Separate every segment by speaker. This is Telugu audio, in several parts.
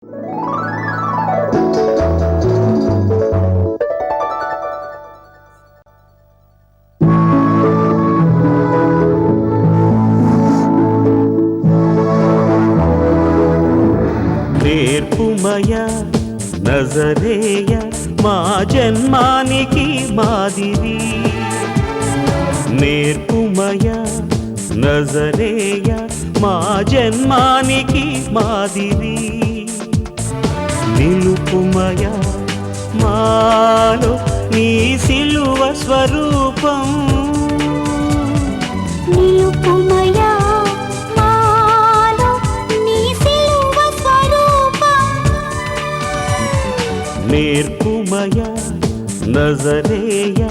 Speaker 1: నేర్పుమయా నజరేయ మా జన్మానికి మాదిరి, నేర్పుమయా నజరేయ మా జన్మానికి మాదిరి, నిలుపుమయా మాలో నీ సిలువ స్వరూపం,
Speaker 2: నిలుపుమయా మాలో నీ సిలువ స్వరూపం,
Speaker 1: నేర్పుమయా నజరేయ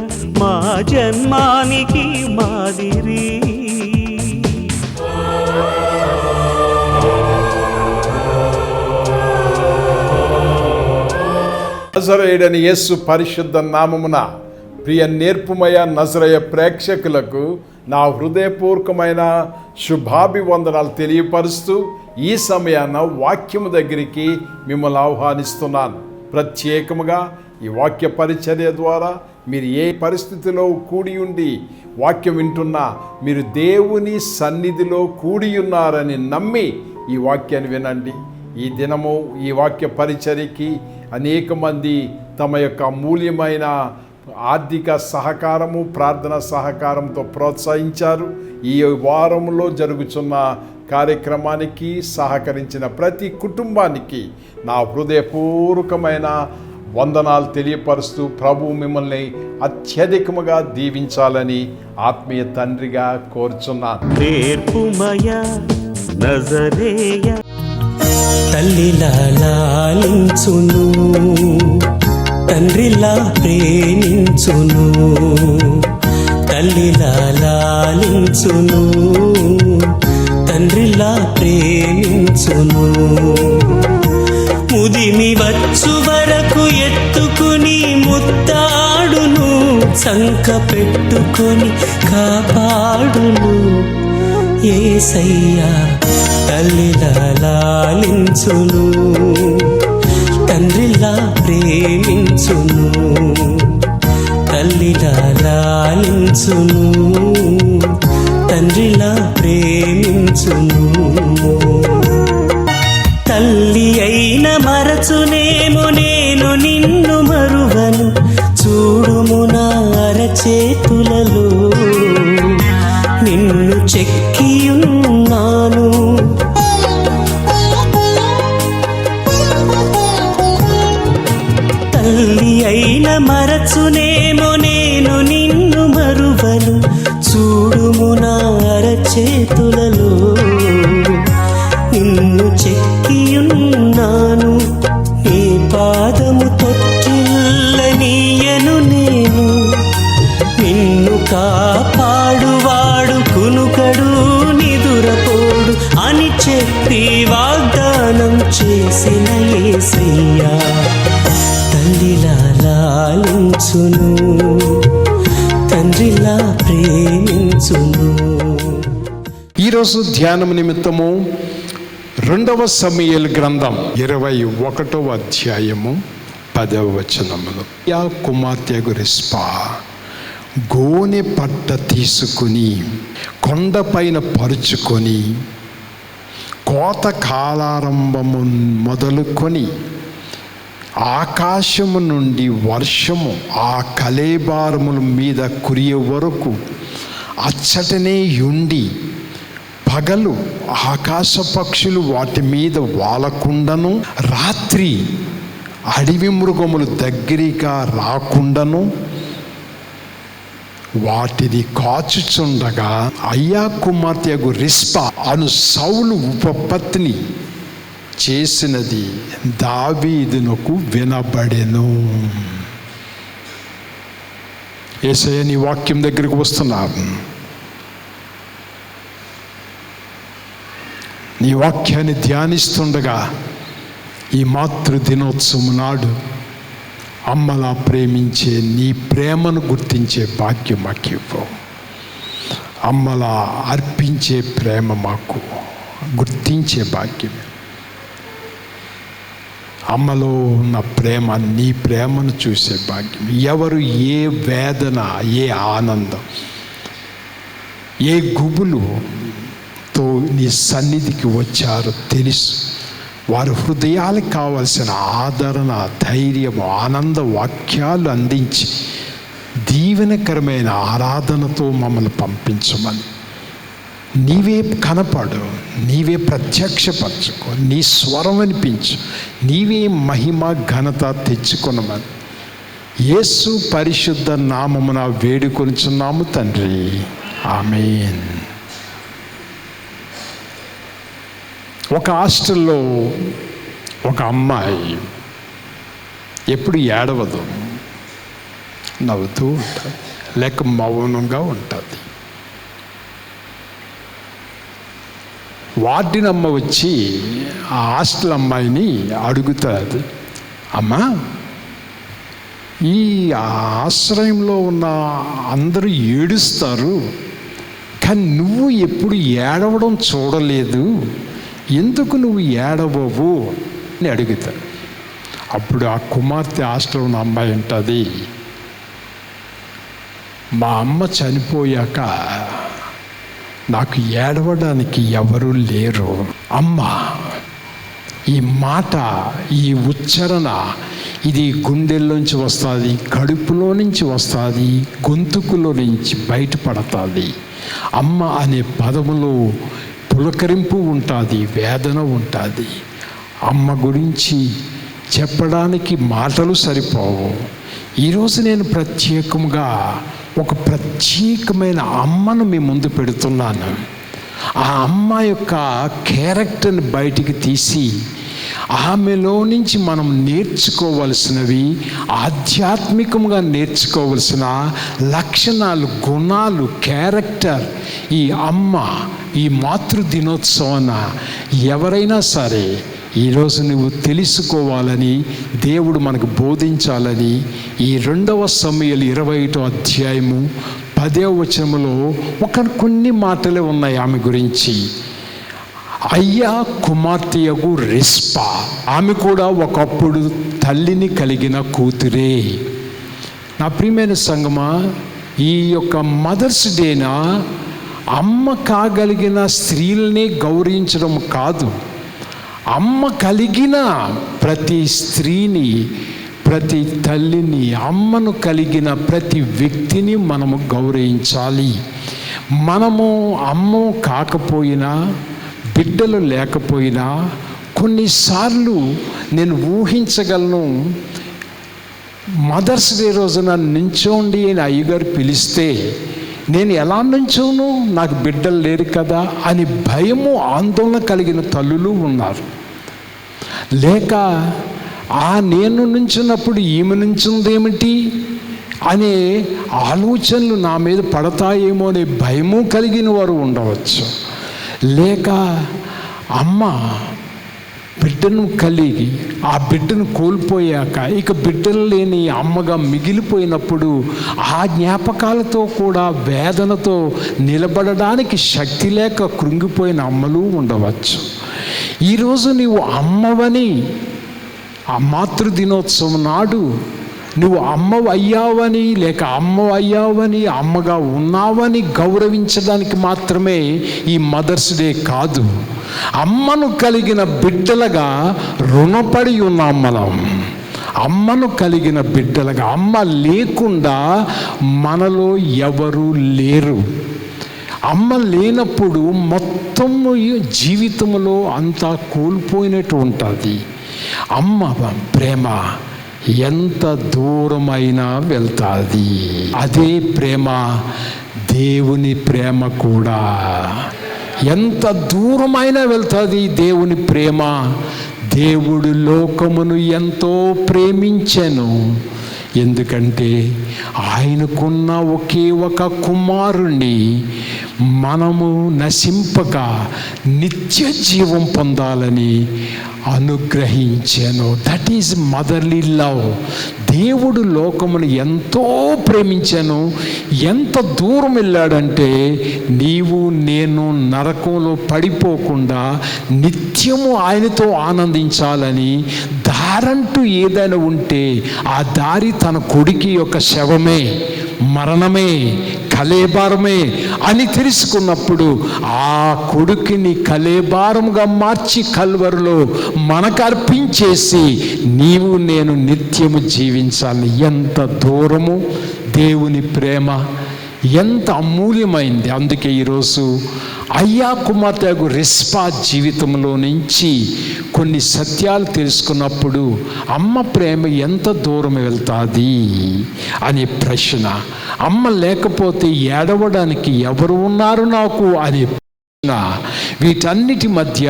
Speaker 1: మా జన్మానికి మాదిరి.
Speaker 3: నజరేయుడని యేసు పరిశుద్ధ నామమున ప్రియ నేర్పుమయ నజరేయ ప్రేక్షకులకు నా హృదయపూర్వకమైన శుభాభివందనాలు తెలియపరుస్తూ ఈ సమయాన వాక్యము దగ్గరికి మిమ్మల్ని ఆహ్వానిస్తున్నాను. ప్రత్యేకముగా ఈ వాక్య పరిచర్య ద్వారా మీరు ఏ పరిస్థితిలో కూడి ఉండి వాక్యం వింటున్నా మీరు దేవుని సన్నిధిలో కూడి ఉన్నారని నమ్మి ఈ వాక్యాన్ని వినండి. ఈ దినము ఈ వాక్య పరిచర్యకి అనేక మంది తమ యొక్క అమూల్యమైన ఆర్థిక సహకారము, ప్రార్థన సహకారంతో ప్రోత్సహించారు. ఈ వారంలో జరుగుతున్న కార్యక్రమానికి సహకరించిన ప్రతి కుటుంబానికి నా హృదయపూర్వకమైన వందనాలు తెలియపరుస్తూ ప్రభు మిమ్మల్ని అత్యధికముగా దీవించాలని ఆత్మీయ తండ్రిగా కోరుచున్నాను.
Speaker 1: నేర్పుమయా నజరేయ
Speaker 4: తల్లిలా లాలించును, తండ్రిలా ప్రేమించును, తల్లిలా లాలించును, తండ్రిలా ప్రేమించును, ముదిమి వచ్చు వరకు ఎత్తుకుని ముత్తాడును, సంక పెట్టుకొని కాపాడును యేసయ్యా. తల్లిలా లాలించును, తండ్రిలా ప్రేమించును, తల్లిలా లాలించును, తండ్రిలా ప్రేమించును. తల్లి అయిన మరచునేమో నేను నిన్ను మరువను, చూడుము నా అరచేతులలో నిన్ను చెక్కియున్నాను. తల్లి అయిన మరచునేమో నేను నిన్ను మరువను, చూడుము నా అరచేతులలో నిన్ను చెక్కియున్నాను. నీ పాదము తొట్టిల్లనీయను నేను, నిన్ను కాపాడువాడు కునుకడు నిదురపోడు అని చెప్పి వాగ్దానం చేసిన యేసయ్యా. తల్లిలా లాలించును, తండ్రిలా ప్రేమించును.
Speaker 3: ఈరోజు ధ్యానం నిమిత్తము 2వ సమూయేలు గ్రంథం 21వ అధ్యాయము 10వ వచనములో యా కుమార్తె రిస్పా గోనె పట్ట తీసుకుని కొండపైన పరుచుకొని కోత కాలారంభము మొదలుకొని ఆకాశము నుండి వర్షము ఆ కళేబారముల మీద కురియ వరకు అచ్చటనే ఉండి పగలు ఆకాశ పక్షులు వాటి మీద వాలకుండాను, రాత్రి అడవి మృగములు దగ్గరగా రాకుండాను వాటిని కాచుచుండగా అయ్యా కుమార్తె రిస్పా అను సౌలు ఉపపత్ని చేసినది దావీదునకు వినబడెను. యేసయ్య నీ వాక్యం దగ్గరికి వస్తున్నాను. నీ వాక్యాన్ని ధ్యానిస్తుండగా ఈ మాతృ దినోత్సవం నాడు అమ్మలా ప్రేమించే నీ ప్రేమను గుర్తించే భాగ్యం మాకు ఇవ్వు. అమ్మలా అర్పించే ప్రేమ మాకు గుర్తించే భాగ్యం. అమ్మలో ఉన్న ప్రేమ, నీ ప్రేమను చూసే భాగ్యం. ఎవరు ఏ వేదన, ఏ ఆనందం, ఏ గుబులుతో నీ సన్నిధికి వచ్చారో తెలుసు. వారి హృదయాలకు కావలసిన ఆదరణ, ధైర్యము, ఆనంద వాక్యాలు అందించి దీవెనకరమైన ఆరాధనతో మమ్మల్ని పంపించమని నీవే కనపడు, నీవే ప్రత్యక్షపరచుకో, నీ స్వరం వినిపించు, నీవే మహిమ ఘనత తెచ్చుకొనమని యేసు పరిశుద్ధ నామమున వేడుకొనుచున్నాము తండ్రి. ఆమేన్. ఒక హాస్టల్లో ఒక అమ్మాయి ఎప్పుడు ఏడవదు, నవ్వుతూ ఉంటుంది, లేక మౌనంగా ఉంటుంది. వార్డెన్ వచ్చి ఆ హాస్టల్ అమ్మాయిని అడుగుతుంది, అమ్మా, ఈ ఆశ్రయంలో ఉన్న అందరూ ఏడుస్తారు, కానీ నువ్వు ఎప్పుడు ఏడవడం చూడలేదు, ఎందుకు నువ్వు ఏడవవు అని అడుగుతాడు. అప్పుడు ఆ కుమార్తె హాస్టల్లో ఉన్న అమ్మాయి ఉంటుంది, మా అమ్మ చనిపోయాక నాకు ఏడవడానికి ఎవరూ లేరు. అమ్మ, ఈ మాట, ఈ ఉచ్చారణ, ఇది గుండెల్లోంచి వస్తుంది, కడుపులో నుంచి వస్తుంది, గొంతుకులో నుంచి బయటపడుతుంది. అమ్మ అనే పదములో పులకరింపు ఉంటుంది, వేదన ఉంటుంది. అమ్మ గురించి చెప్పడానికి మాటలు సరిపోవు. ఈరోజు నేను ప్రత్యేకంగా ఒక ప్రత్యేకమైన అమ్మను మీ ముందు పెడుతున్నాను. ఆ అమ్మ యొక్క క్యారెక్టర్ని బయటికి తీసి ఆమెలో నుంచి మనం నేర్చుకోవలసినవి, ఆధ్యాత్మికంగా నేర్చుకోవలసిన లక్షణాలు, గుణాలు, క్యారెక్టర్ ఈ అమ్మ ఈ మాతృ దినోత్సవాన ఎవరైనా సరే ఈరోజు నువ్వు తెలుసుకోవాలని దేవుడు మనకు బోధించాలని ఈ 2వ సమూయేలు 21వ అధ్యాయము 10వ వచనములో కొన్ని మాటలే ఉన్నాయి ఆమె గురించి. అయ్యా కుమార్తెయగు రిస్పా, ఆమె కూడా ఒకప్పుడు తల్లిని కలిగిన కూతురే. నా ప్రియమైన సంగమా, ఈ యొక్క మదర్స్ డేన అమ్మ కాగలిగిన స్త్రీలని గౌరవించడం కాదు, అమ్మ కలిగిన ప్రతి స్త్రీని, ప్రతి తల్లిని, అమ్మను కలిగిన ప్రతి వ్యక్తిని మనము గౌరవించాలి. మనము అమ్మ కాకపోయినా, బిడ్డలు లేకపోయినా, కొన్నిసార్లు నేను ఊహించగలను, మదర్స్ డే రోజున నించోండి అని అయ్యగారు పిలిస్తే నేను ఎలా నుంచోను, నాకు బిడ్డలు లేరు కదా అని భయము, ఆందోళన కలిగిన తల్లులు ఉన్నారు. లేక నేను నుంచున్నప్పుడు ఈమె నుంచుందేమిటి అనే ఆలోచనలు నా మీద పడతాయేమో అనే భయము కలిగిన వారు ఉండవచ్చు. లేక అమ్మ బిడ్డను కలిగి ఆ బిడ్డను కోల్పోయాక ఇక బిడ్డలు లేని అమ్మగా మిగిలిపోయినప్పుడు ఆ జ్ఞాపకాలతో కూడా వేదనతో నిలబడడానికి శక్తి లేక కృంగిపోయిన అమ్మలు ఉండవచ్చు. ఈరోజు నీవు అమ్మవని, ఆ మాతృదినోత్సవం నాడు నువ్వు అమ్మవు అయ్యావని, లేక అమ్మవు అయ్యావని, అమ్మగా ఉన్నావని గౌరవించడానికి మాత్రమే ఈ మదర్స్ డే కాదు. అమ్మను కలిగిన బిడ్డలుగా రుణపడి ఉన్నాం మనం. అమ్మను కలిగిన బిడ్డలుగా, అమ్మ లేకుండా మనలో ఎవరు లేరు. అమ్మ లేనప్పుడు మొత్తం జీవితంలో అంతా కోల్పోయినట్టు ఉంటుంది. అమ్మ ప్రేమ ఎంత దూరమైనా వెళ్తుంది. అదే ప్రేమ దేవుని ప్రేమ కూడా. ఎంత దూరమైనా వెళ్తుంది దేవుని ప్రేమ. దేవుడు లోకమును ఎంతో ప్రేమించెను, ఎందుకంటే ఆయనకున్న ఒకే ఒక కుమారుణ్ణి మనము నశింపక నిత్య జీవం పొందాలని అనుగ్రహించాను. That is motherly love. దేవుడు లోకమును ఎంతో ప్రేమించాను. ఎంత దూరం వెళ్ళాడంటే, నీవు నేను నరకంలో పడిపోకుండా నిత్యము ఆయనతో ఆనందించాలని దారంటూ ఏదైనా ఉంటే ఆ దారి తన కొడుకు యొక్క శవమే, మరణమే, కలేబారమే అని తెలుసుకున్నప్పుడు ఆ కొడుకుని కలేబారముగా మార్చి కల్వరిలో మనకు అర్పించేసి నీవు నేను నిత్యము జీవించాలి. ఎంత దూరము దేవుని ప్రేమ, ఎంత అమూల్యమైంది. అందుకే ఈరోజు అయ్యా కుమార్తె రిస్పా జీవితంలో నుంచి కొన్ని సత్యాలు తెలుసుకున్నప్పుడు అమ్మ ప్రేమ ఎంత దూరం వెళ్తుంది అనే ప్రశ్న, అమ్మ లేకపోతే ఏడవడానికి ఎవరు ఉన్నారు నాకు అనే ప్రశ్న, వీటన్నిటి మధ్య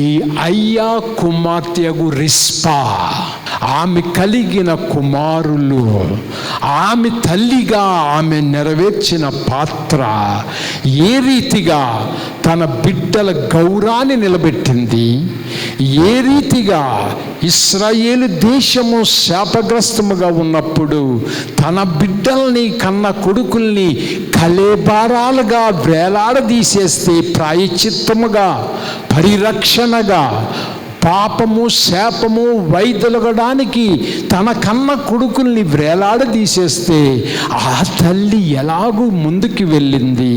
Speaker 3: ఈ అయ్యా కుమార్తె రిస్పా, ఆమె కలిగిన కుమారులు, ఆమె తల్లిగా ఆమె నెరవేర్చిన పాత్ర ఏ రీతిగా తన బిడ్డల గౌరవాన్ని నిలబెట్టింది, ఏ రీతిగా ఇశ్రాయేలు దేశము శాపగ్రస్తముగా ఉన్నప్పుడు తన బిడ్డల్ని కన్న కొడుకుల్ని కలేబారాలుగా వేలాడదీసేస్తే ప్రాయశ్చిత్తముగా, పరిరక్షణగా, పాపము శాపము వైదొలగడానికి తన కన్న కొడుకుల్ని వేలాడదీసేస్తే ఆ తల్లి ఎలాగూ ముందుకు వెళ్ళింది,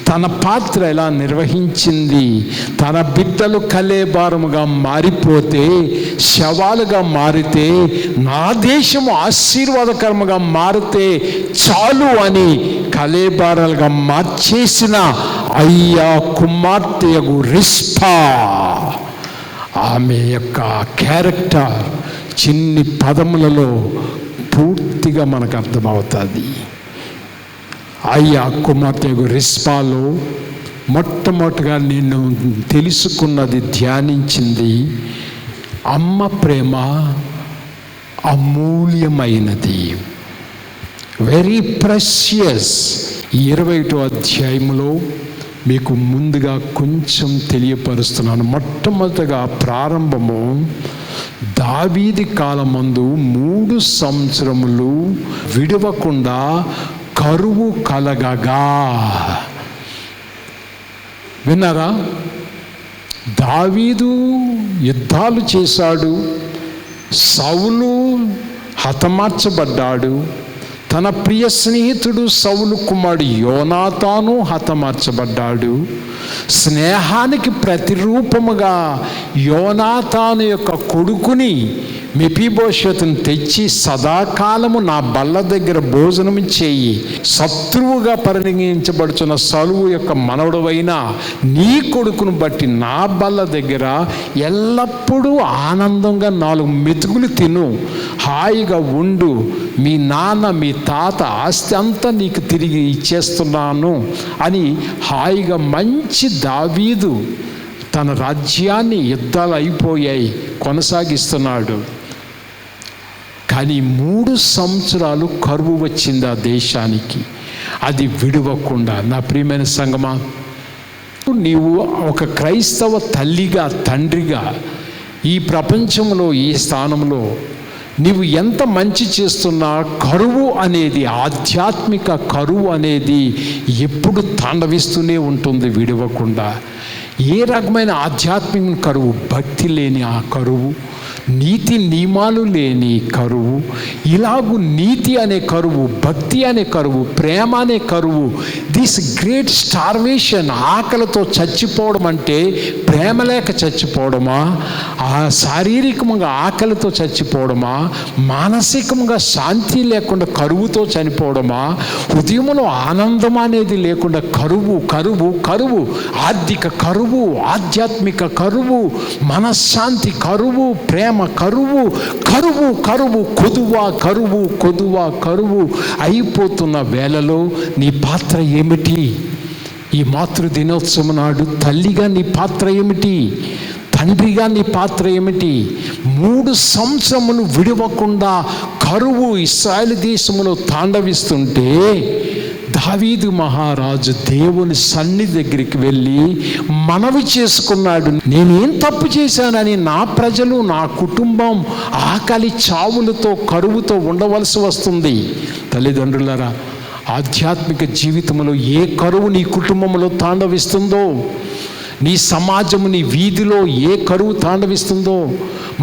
Speaker 3: తన పాత్ర ఎలా నిర్వహించింది. తన బిడ్డలు కలేబారముగా మారిపోతే, శవాలుగా మారితే, నా దేశము ఆశీర్వాదకరముగా మారితే చాలు అని కలేబారాలుగా మార్చేసిన అయ్యా కుమార్తెయగు రిస్పా, ఆమె యొక్క క్యారెక్టర్ చిన్ని పదములలో పూర్తిగా మనకు అర్థమవుతుంది. అయ్యా కుమార్తె రిస్పాలో మొట్టమొదటిగా నేను తెలుసుకున్నది, ధ్యానించింది, అమ్మ ప్రేమ అమూల్యమైనది, వెరీ ప్రెషియస్. 21వ అధ్యాయంలో మీకు ముందుగా కొంచెం తెలియపరుస్తున్నాను. మొట్టమొదటిగా ప్రారంభము దావీదు కాలమందు 3 సంవత్సరములు విడవకుండా కరువు కలగగా. విన్నారా? దావీదు యుద్ధాలు చేశాడు, సౌలు హతమార్చబడ్డాడు, తన ప్రియ స్నేహితుడు సౌలు కుమారుడు యోనాతాను హతమార్చబడ్డాడు. స్నేహానికి ప్రతిరూపముగా యోనాతాను యొక్క కొడుకుని మెఫీబోషెతును తెచ్చి సదాకాలము నా బల్ల దగ్గర భోజనం చేయి, శత్రువుగా పరిగణించబడుచున్న సౌలు యొక్క మనవడవైన నీ కొడుకును బట్టి నా బల్ల దగ్గర ఎల్లప్పుడూ ఆనందంగా 4 మెతుకులు తిను, హాయిగా ఉండు, మీ నాన్న మీ తాత ఆస్తి అంతా నీకు తిరిగి ఇచ్చేస్తున్నాను అని హాయిగా మంచి దావీదు తన రాజ్యాన్ని, యుద్ధాలు అయిపోయాయి, కొనసాగిస్తున్నాడు. కానీ 3 సంవత్సరాలు కరువు వచ్చింది ఆ దేశానికి. అది విడవకుండా. నా ప్రియమైన సంగమా, నీవు ఒక క్రైస్తవ తల్లిగా, తండ్రిగా ఈ ప్రపంచంలో, ఈ స్థానంలో నీవు ఎంత మంచి చేస్తున్నా కరువు అనేది, ఆధ్యాత్మిక కరువు అనేది ఎప్పుడు తాండవిస్తూనే ఉంటుంది విడవకుండా. ఏ రకమైన ఆధ్యాత్మిక కరువు? భక్తి లేని ఆ కరువు, నీతి నియమాలు లేని కరువు, ఇలాగూ నీతి అనే కరువు, భక్తి అనే కరువు, ప్రేమ అనే కరువు. దిస్ గ్రేట్ స్టార్వేషన్, ఆకలితో చచ్చిపోవడం అంటే ప్రేమ లేక చచ్చిపోవడమా, ఆ శారీరకంగా ఆకలితో చచ్చిపోవడమా, మానసికంగా శాంతి లేకుండా కరువుతో చనిపోవడమా, ఉదయంలో ఆనందం అనేది లేకుండా కరువు కరువు కరువు, ఆర్థిక కరువు, ఆధ్యాత్మిక కరువు, మనశ్శాంతి కరువు, ప్రేమ కరువు, కరువు కరువు, కొదువ కరువు, కొదువ కరువు అయిపోతున్న వేళలో నీ పాత్ర ఏమిటి? ఈ మాతృ దినోత్సవం నాడు తల్లిగా నీ పాత్ర ఏమిటి? తండ్రిగా నీ పాత్ర ఏమిటి? 3 సంవత్సరములు విడవకుండా కరువు ఇశ్రాయేలు దేశంలో తాండవిస్తుంటే దావీదు మహారాజు దేవుని సన్నిధి దగ్గరికి వెళ్ళి మనవి చేసుకున్నాడు, నేనేం తప్పు చేశానని నా ప్రజలు, నా కుటుంబం ఆకలి చావులతో కరువుతో ఉండవలసి వస్తుంది. తల్లిదండ్రులారా, ఆధ్యాత్మిక జీవితంలో ఏ కరువు నీ కుటుంబంలో తాండవిస్తుందో, నీ సమాజము, నీ వీధిలో ఏ కరువు తాండవిస్తుందో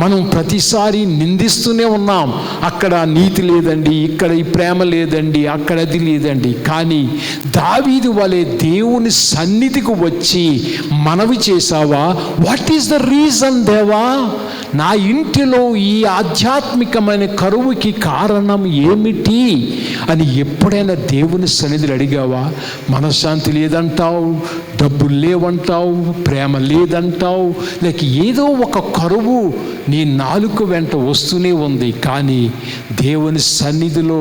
Speaker 3: మనం ప్రతిసారి నిందిస్తూనే ఉన్నాం. అక్కడ నీతి లేదండి, ఇక్కడ ఈ ప్రేమ లేదండి, అక్కడ అది లేదండి. కానీ దావీదు వలె దేవుని సన్నిధికి వచ్చి మనవి చేశావా? వాట్ ఈస్ ద రీజన్ దేవా? నా ఇంటిలో ఈ ఆధ్యాత్మికమైన కరువుకి కారణం ఏమిటి అని ఎప్పుడైనా దేవుని సన్నిధిని అడిగావా? మనశ్శాంతి లేదంటావు, డబ్బులు లేవంటావు, ప్రేమ లేదంటావు, లేక ఏదో ఒక కరువు నీ నాలుక వెంట వస్తూనే ఉంది. కానీ దేవుని సన్నిధిలో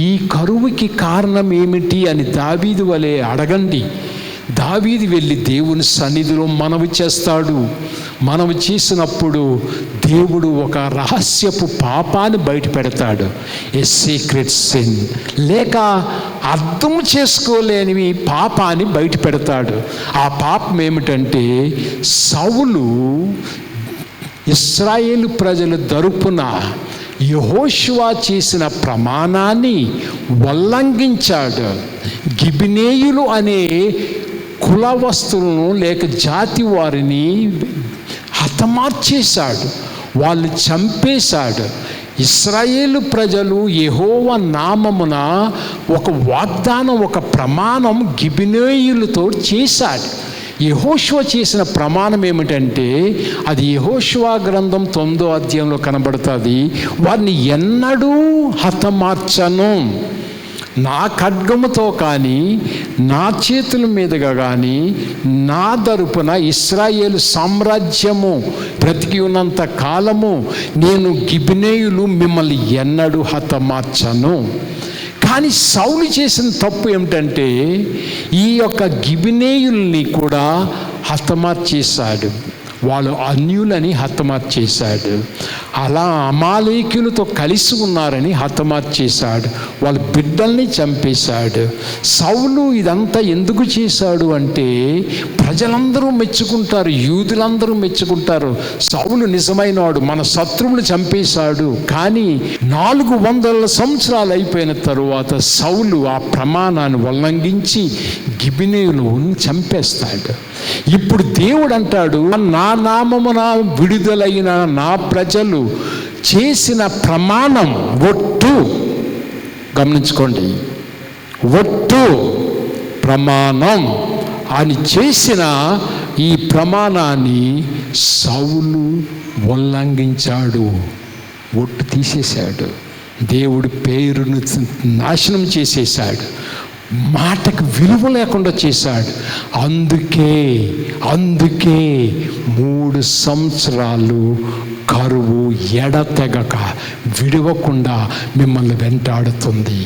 Speaker 3: ఈ కరువుకి కారణం ఏమిటి అని దావీదు వలె అడగండి. దావీదు వెళ్ళి దేవుని సన్నిధిలో మనవి చేస్తాడు. మనవి చేసినప్పుడు దేవుడు ఒక రహస్యపు పాపాన్ని బయట పెడతాడు, ఏ సీక్రెట్ సిన్, లేక అర్థం చేసుకోలేని పాపాన్ని బయట పెడతాడు. ఆ పాపం ఏమిటంటే, సౌలు ఇశ్రాయేలు ప్రజల తరపున యెహోషువ చేసిన ప్రమాణాన్ని ఉల్లంఘించాడు. గిబినేయులు అనే కులవస్తులను లేక జాతి వారిని హతమార్చేశాడు, వాళ్ళు చంపేశాడు. ఇశ్రాయేలు ప్రజలు యెహోవా నామమున ఒక వాగ్దానం, ఒక ప్రమాణం గిబినేయులతో చేశాడు. యెహోషువ చేసిన ప్రమాణం ఏమిటంటే, అది యెహోషువ గ్రంథం 9వ అధ్యాయంలో కనబడుతుంది. వారిని ఎన్నడూ హతమార్చను, నా ఖడ్గముతో కానీ నా చేతుల మీదుగా కానీ నా తరపున ఇశ్రాయేలు సామ్రాజ్యము బ్రతికి ఉన్నంత కాలము నేను గిబినేయులు మిమ్మల్ని ఎన్నడూ హతమార్చను. కానీ సౌలు చేసిన తప్పు ఏమిటంటే, ఈ యొక్క గిబినేయుల్ని కూడా హతమార్చేశాడు. వాళ్ళు అన్యులని హతమార్చేశాడు. అలా అమాలేకీయులతో కలిసి ఉన్నారని హతమార్చేశాడు. వాళ్ళ బిడ్డల్ని చంపేశాడు. సౌలు ఇదంతా ఎందుకు చేశాడు అంటే, ప్రజలందరూ మెచ్చుకుంటారు, యూదులందరూ మెచ్చుకుంటారు, సౌలు నిజమైనవాడు, మన శత్రువుని చంపేశాడు. కానీ 400 సంవత్సరాలు అయిపోయిన తరువాత సౌలు ఆ ప్రమాణాన్ని ఉల్లంఘించి గిబినేయులను చంపేస్తాడు. ఇప్పుడు దేవుడు అంటాడు, నా నామమున విడుదలైన నా ప్రజలు చేసిన ప్రమాణం ఒట్టు. గమనించుకోండి, ఒట్టు ప్రమాణం అని చేసిన ఈ ప్రమాణాన్ని సౌలు ఉల్లంఘించాడు, ఒట్టు తీసేశాడు, దేవుడి పేరును నాశనం చేసేశాడు, మాటకు విలువ లేకుండా చేశాడు. అందుకే 3 సంవత్సరాలు కరువు ఎడతెగక విడవకుండా మిమ్మల్ని వెంటాడుతుంది.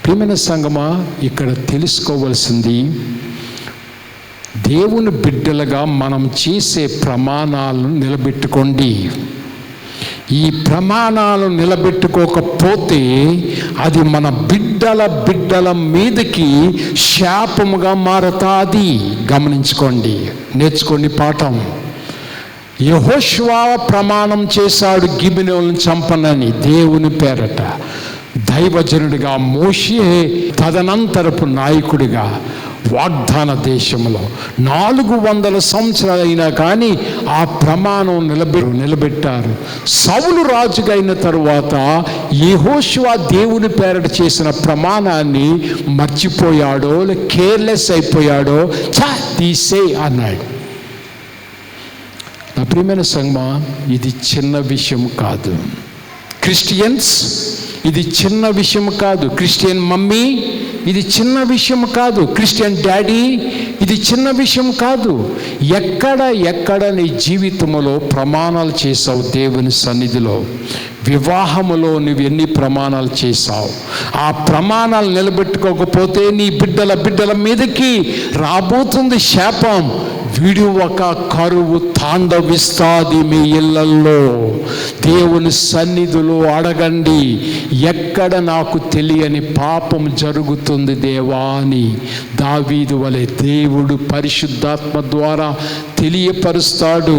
Speaker 3: ప్రియమైన సంగమా, ఇక్కడ తెలుసుకోవలసింది, దేవుని బిడ్డలుగా మనం చేసే ప్రమాణాలను నిలబెట్టుకోండి. ఈ ప్రమాణాలు నిలబెట్టుకోకపోతే అది మన బిడ్డల మీదకి శాపముగా మారతాది. గమనించుకోండి, నేర్చుకోండి పాఠం. యెహోషువ ప్రమాణం చేశాడు గిబినేయులను చంపనని దేవుని పేరట. దైవజనుడిగా మోషే తదనంతరపు నాయకుడిగా వాగ్దాన దేశంలో 400 సంవత్సరాలు అయినా కానీ ఆ ప్రమాణం నిలబెట్టారు. సౌలు రాజుగా అయిన తరువాత యెహోషువ దేవుని పేరట చేసిన ప్రమాణాన్ని మర్చిపోయాడో, కేర్లెస్ అయిపోయాడో, తీసే అన్నాడు. నా ప్రియమైన సంగమా, ఇది చిన్న విషయం కాదు. క్రిస్టియన్స్, ఇది చిన్న విషయం కాదు. క్రిస్టియన్ మమ్మీ, ఇది చిన్న విషయం కాదు. క్రిస్టియన్ డాడీ, ఇది చిన్న విషయం కాదు. ఎక్కడ నీ జీవితంలో ప్రమాణాలు చేసావు దేవుని సన్నిధిలో? వివాహములో నువ్వు ఎన్ని ప్రమాణాలు చేశావు? ఆ ప్రమాణాలు నిలబెట్టుకోకపోతే నీ బిడ్డల మీదకి రాబోతుంది శాపం. విడువక కరువు తాండవిస్తాది మీ ఇళ్లల్లో. దేవుని సన్నిధిలో అడగండి, ఎక్కడ నాకు తెలియని పాపం జరుగుతుంది దేవా అని దావీదు వలె దేవుడు పరిశుద్ధాత్మ ద్వారా తెలియపరుస్తాడు.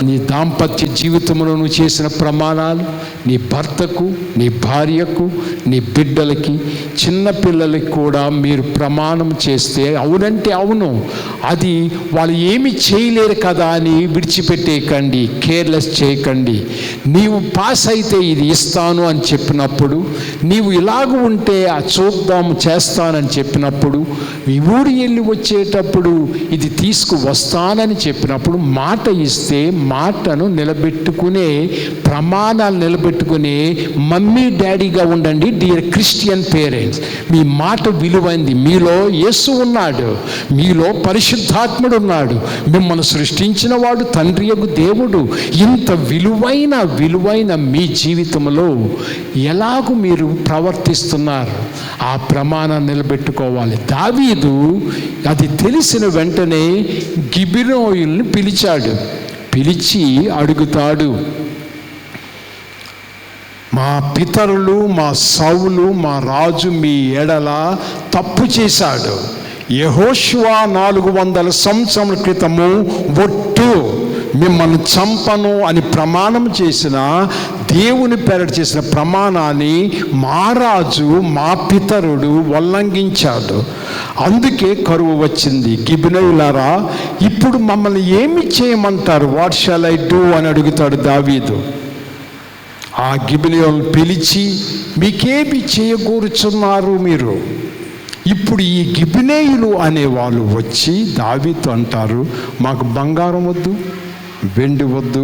Speaker 3: నీ దాంపత్య జీవితంలో నువ్వు చేసిన ప్రమాణాలు నీ భర్తకు, నీ భార్యకు, నీ బిడ్డలకి, చిన్నపిల్లలకి కూడా మీరు ప్రమాణం చేస్తే అవునంటే అవును, అది వాళ్ళు ఏమి చేయలేరు కదా అని విడిచిపెట్టేయకండి, కేర్లెస్ చేయకండి. నీవు పాస్ అయితే ఇది ఇస్తాను అని చెప్పినప్పుడు, నీవు ఇలాగ ఉంటే చూద్దాము చేస్తానని చెప్పినప్పుడు, ఈ ఊరు వెళ్ళి వచ్చేటప్పుడు ఇది తీసుకువస్తానని చెప్పినప్పుడు మాట ఇస్తే మాటను నిలబెట్టుకునే, ప్రమాణాలు నిలబెట్టుకునే మమ్మీ డాడీగా ఉండండి. డియర్ క్రిస్టియన్ పేరెంట్స్, మీ మాట విలువైంది. మీలో యేసు ఉన్నాడు, మీలో పరిశుద్ధాత్ముడు ఉన్నాడు, మిమ్మల్ని సృష్టించిన వాడు తండ్రి యొక్క దేవుడు. ఇంత విలువైన మీ జీవితంలో ఎలాగూ మీరు ప్రవర్తిస్తున్నారు, ఆ ప్రమాణాన్ని నిలబెట్టుకోవాలి. దావీదు అది తెలిసిన వెంటనే గిబియోనుని పిలిచి అడుగుతాడు, మా పితరులు, మా సౌలు, మా రాజు మీ ఎడల తప్పు చేశాడు. యెహోషువ 400 సంవత్సరాల క్రితము ఒట్టు మిమ్మల్ని చంపను అని ప్రమాణం చేసిన, దేవుని పేరట చేసిన ప్రమాణాన్ని మా రాజు, మా పితరుడు ఉల్లంఘించాడు. అందుకే కరువు వచ్చింది. గిబియోనులారా, ఇప్పుడు మమ్మల్ని ఏమి చేయమంటారు? వాట్ షల్ ఐ డూ అని అడుగుతాడు దావీదు. ఆ గిబియోనులను పిలిచి, మీకేమి చేయకూర్చున్నారు మీరు? ఇప్పుడు ఈ గిబియోనీయులు అనేవాళ్ళు వచ్చి దావీదుతో అంటారు, మాకు బంగారం వద్దు, వెండి వద్దు,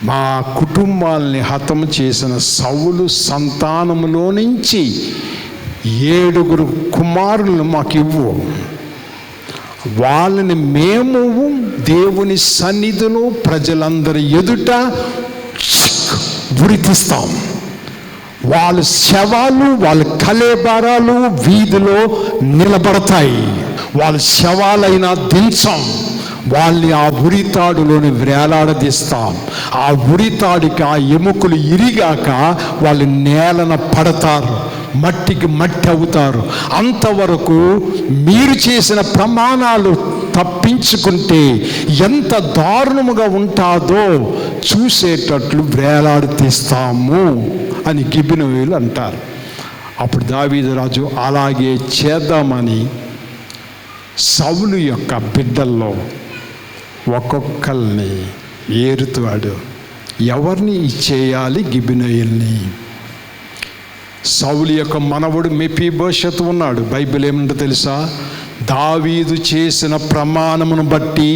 Speaker 3: మా కుటుంబాలని హతం చేసిన సౌలు సంతానములో నుంచి 7 కుమారులను మాకు ఇవ్వు, వాళ్ళని మేము దేవుని సన్నిధిలో ప్రజలందరి ఎదుట ఉరితీస్తాం. వాళ్ళ శవాలు, వాళ్ళ కళేబరాలు వీధిలో నిలబడతాయి. వాళ్ళ శవాలైనా దించం, వాళ్ళని ఆ ఉరితాడులోని వేలాడదీస్తాం. ఆ ఉరితాడికి ఆ ఎముకలు ఇరిగాక వాళ్ళు నేలన పడతారు, మట్టికి మట్టి అవుతారు. అంతవరకు మీరు చేసిన ప్రమాణాలు తప్పించుకుంటే ఎంత దారుణముగా ఉంటాదో చూసేటట్లు వేలాడదీస్తాము అని గిబియోనీయులు అంటారు. అప్పుడు దావీదు రాజు అలాగే చేద్దామని సౌలు యొక్క బిడ్డల్లో ఒక్కొక్కరిని ఏరుతాడు. ఎవరిని ఇచ్చేయాలి? గిబియోనీయుల్ని. సౌలు యొక్క మనవడు మెఫీబోషెతు ఉన్నాడు. బైబిల్ ఏమంటో తెలుసా? దావీదు చేసిన ప్రమాణమును బట్టి,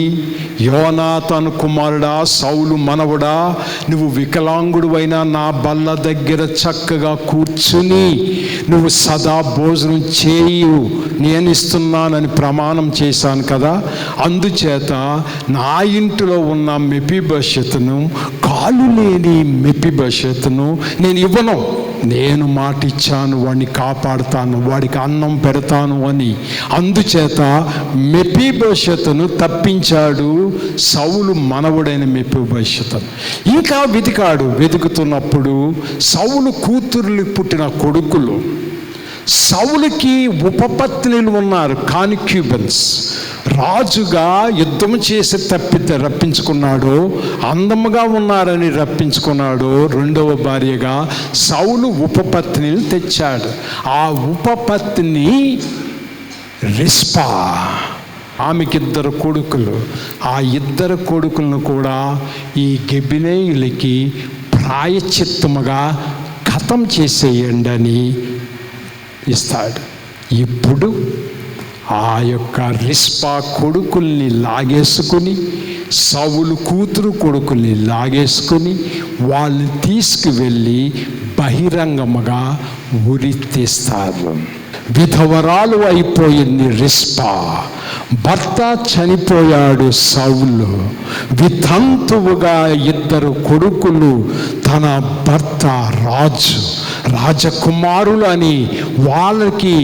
Speaker 3: యోనాతాను కుమారుడా, సౌలు మనవడా, నువ్వు వికలాంగుడు అయినా నా బల్ల దగ్గర చక్కగా కూర్చుని నువ్వు సదా భోజనం చేయు, నేను ఇస్తున్నానని ప్రమాణం చేశాను కదా. అందుచేత నా ఇంటిలో ఉన్న మెఫీబోషెతును, కాలు లేని మెఫీబోషెతును నేను ఇవ్వను. నేను మాట ఇచ్చాను, వాడిని కాపాడుతాను, వాడికి అన్నం పెడతాను అని. అందుచేత మెఫీబోషెతును తప్పించాడు సౌలు మనవుడైన మెఫీబోషెతు. ఇంకా వెతుకుతున్నప్పుడు సౌలు కూతుర్లు పుట్టిన కొడుకులు, సౌలుకి ఉపపత్నులు ఉన్నారు, కాన్క్యూబెన్స్. రాజుగా యుద్ధం చేసి రప్పించుకున్నాడు, అందముగా ఉన్నారని రప్పించుకున్నాడు. రెండవ భార్యగా సౌలు ఉపపత్నిని తెచ్చాడు. ఆ ఉపపత్ని రిస్పా, ఆమెకి 2 కొడుకులు. ఆ 2 కొడుకులను కూడా ఈ గిబియోనీయులకి ప్రాయశ్చిత్తముగా ఖతం చేసేయండి అని ఇస్తాడు. ఇప్పుడు ఆ యొక్క రిస్పా కొడుకుల్ని లాగేసుకుని, సౌలు కూతురు కొడుకుల్ని లాగేసుకుని వాళ్ళని తీసుకువెళ్ళి బహిరంగముగా ఉరి తీస్తారు. విధవరాలు అయిపోయింది రిస్పా. భర్త చనిపోయాడు సౌలు. వితంతువుగా 2 కొడుకులు, తన భర్త రాజకుమారులు అని వాళ్ళకి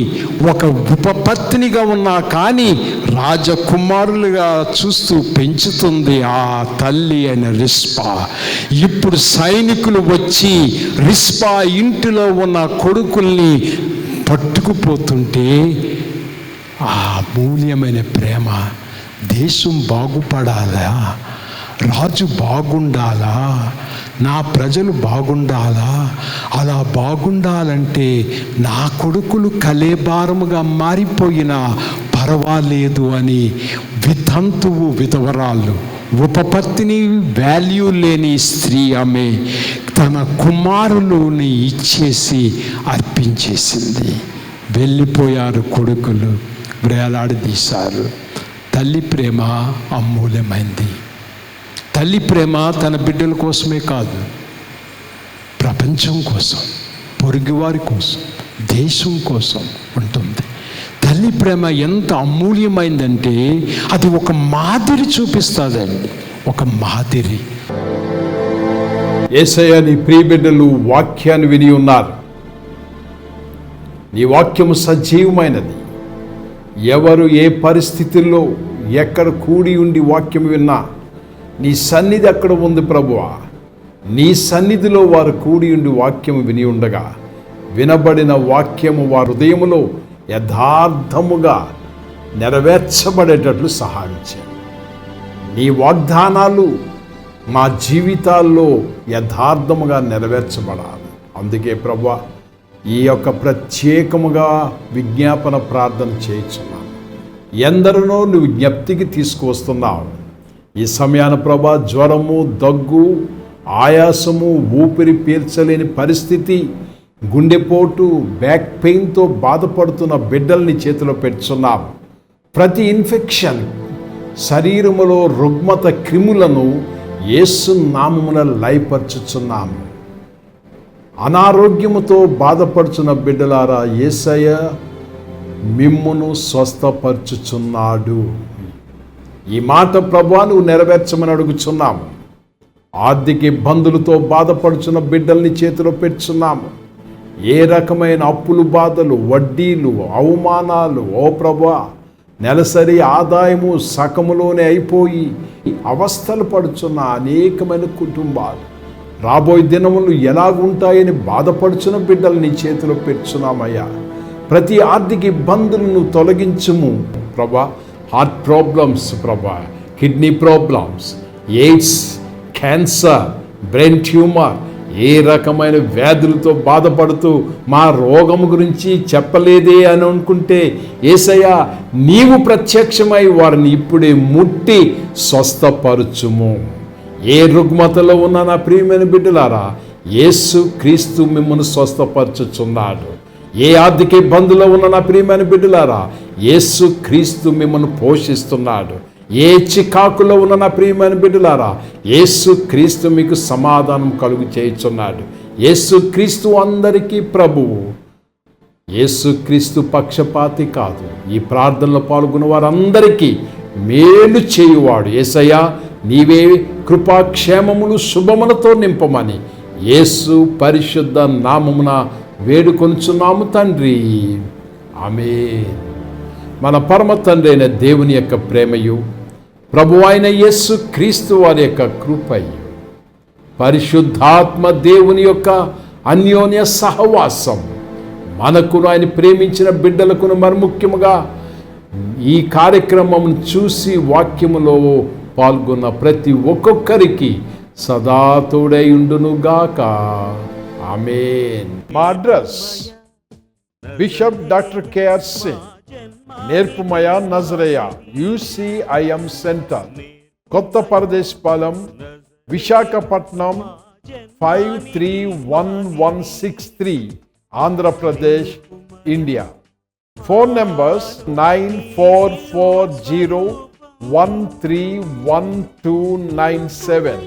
Speaker 3: ఒక ఉపపత్నిగా ఉన్నా కానీ రాజకుమారులుగా చూస్తూ పెంచుతుంది ఆ తల్లి అయిన రిస్పా. ఇప్పుడు సైనికులు వచ్చి రిస్పా ఇంటిలో ఉన్న కొడుకుల్ని పట్టుకుపోతుంటే ఆ అమూల్యమైన ప్రేమ, దేశం బాగుపడాలా, రాజు బాగుండాలా, నా ప్రజలు బాగుండాలా, అలా బాగుండాలంటే నా కొడుకులు కలేబారముగా మారిపోయినా పర్వాలేదు అని వితంతువు విధవరాళ్ళు, ఉపపత్తిని వాల్యూ లేని స్త్రీ ఆమె తన కుమారులని ఇచ్చేసి అర్పించేసింది. వెళ్ళిపోయారు కొడుకులు, వేలాడదీశారు. తల్లి ప్రేమ అమూల్యమైంది. తల్లి ప్రేమ తన బిడ్డల కోసమే కాదు, ప్రపంచం కోసం, పొరుగువారి కోసం, దేశం కోసం ఉంటుంది. తల్లి ప్రేమ ఎంత అమూల్యమైందంటే అది ఒక మాదిరి చూపిస్తుందండి, ఒక మాదిరి.
Speaker 5: యేసయ్య, నీ ప్రియ బిడ్డలు వాక్యాన్ని విని ఉన్నారు. నీ వాక్యము సజీవమైనది. ఎవరు ఏ పరిస్థితుల్లో ఎక్కడ కూడి ఉండి వాక్యం విన్నా నీ సన్నిధి అక్కడ ఉంది ప్రభువా. నీ సన్నిధిలో వారు కూడి ఉండి వాక్యము విని ఉండగా వినబడిన వాక్యము వారి హృదయములో యథార్థముగా నెరవేర్చబడేటట్లు సహాయం చేయి. నీ వాగ్దానాలు మా జీవితాల్లో యథార్థముగా నెరవేర్చబడాలి. అందుకే ప్రభువా, ఈ యొక్క ప్రత్యేకముగా విజ్ఞాపన ప్రార్థన చేయించున్నాను. ఎందరినో నువ్వు జ్ఞప్తికి తీసుకువస్తున్నావు. ఈ సమయాన ప్రభా, జ్వరము, దగ్గు, ఆయాసము, ఊపిరి పీల్చలేని పరిస్థితి, గుండెపోటు, బ్యాక్ పెయిన్తో బాధపడుతున్న బిడ్డల్ని చేతిలో పెట్టుచున్నాం. ప్రతి ఇన్ఫెక్షన్, శరీరములో రుగ్మత క్రిములను యేసు నామమున లయపరచుచున్నాము. అనారోగ్యముతో బాధపడుచున్న బిడ్డలారా, యేసయ్య మిమ్మును స్వస్థపరచుచున్నాడు. ఈ మాట ప్రభువా నువ్వు నెరవేర్చమని అడుగుచున్నాము. ఆర్థిక ఇబ్బందులతో బాధపడుచున్న బిడ్డల్ని చేతిలో పెట్టుచున్నాము. ఏ రకమైన అప్పులు, బాధలు, వడ్డీలు, అవమానాలు, ఓ ప్రభువా, నెలసరి ఆదాయము సకములోనే అయిపోయి అవస్థలు పడుచున్న అనేకమైన కుటుంబాలు, రాబోయే దినములు ఎలాగుంటాయని బాధపడుచున్న బిడ్డలు నీ చేతిలో పెట్టుచున్నామయ్యా. ప్రతి ఆర్థిక ఇబ్బందులను తొలగించుము ప్రభా. హార్ట్ ప్రాబ్లమ్స్ ప్రభా, kidney problems, AIDS, cancer, brain tumour, ఏ రకమైన వ్యాధులతో బాధపడుతూ మా రోగము గురించి చెప్పలేదే అని అనుకుంటే యేసయ్యా నీవు ప్రత్యక్షమై వారిని ఇప్పుడే ముట్టి స్వస్థపరచుము. ఏ రుగ్మతలో ఉన్న నా ప్రియమైన బిడ్డలారా, యేసు క్రీస్తు మిమ్మల్ని స్వస్థపరచుచున్నాడు. ఏ ఆర్థిక ఇబ్బందులో ఉన్న నా ప్రియమైన బిడ్డలారా, యేసు క్రీస్తు మిమ్మల్ని పోషిస్తున్నాడు. ఏ చికాకులో ఉన్న నా ప్రియమైన బిడ్డలారా, యేసు క్రీస్తు మీకు సమాధానం కలుగు చేయుచున్నాడు. యేసు క్రీస్తు అందరికీ ప్రభువు. యేసు క్రీస్తు పక్షపాతి కాదు. ఈ ప్రార్థనలో పాల్గొన్న వారందరికీ మేలు చేయువాడు. యేసయ్యా నీవే కృపాక్షేమములు శుభములతో నింపమని యేసు పరిశుద్ధ నామమున వేడుకొనుచున్నాము తండ్రి, ఆమేన్. మన పరమ తండ్రి అయిన దేవుని యొక్క ప్రేమయు, ప్రభు అయిన యేసు క్రీస్తు వారి యొక్క కృపయు, పరిశుద్ధాత్మ దేవుని యొక్క అన్యోన్య సహవాసం మనకును, ఆయన ప్రేమించిన బిడ్డలకును, మరి ముఖ్యముగా ఈ కార్యక్రమం చూసి వాక్యములో పాల్గొన్న ప్రతి ఒక్కొక్కరికి సదా తోడై ఉండునుగాక. ఆమేన్. మా address bishop doctor KR Singh, నేర్పుమయ నజరయ UCIM సెంటర్, కొత్త Paradesipalem, Visakhapatnam 531163, Andhra Pradesh, India. Phone numbers 9440131297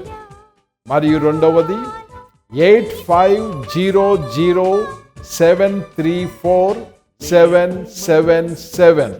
Speaker 5: మరియు రెండవది 8500734777.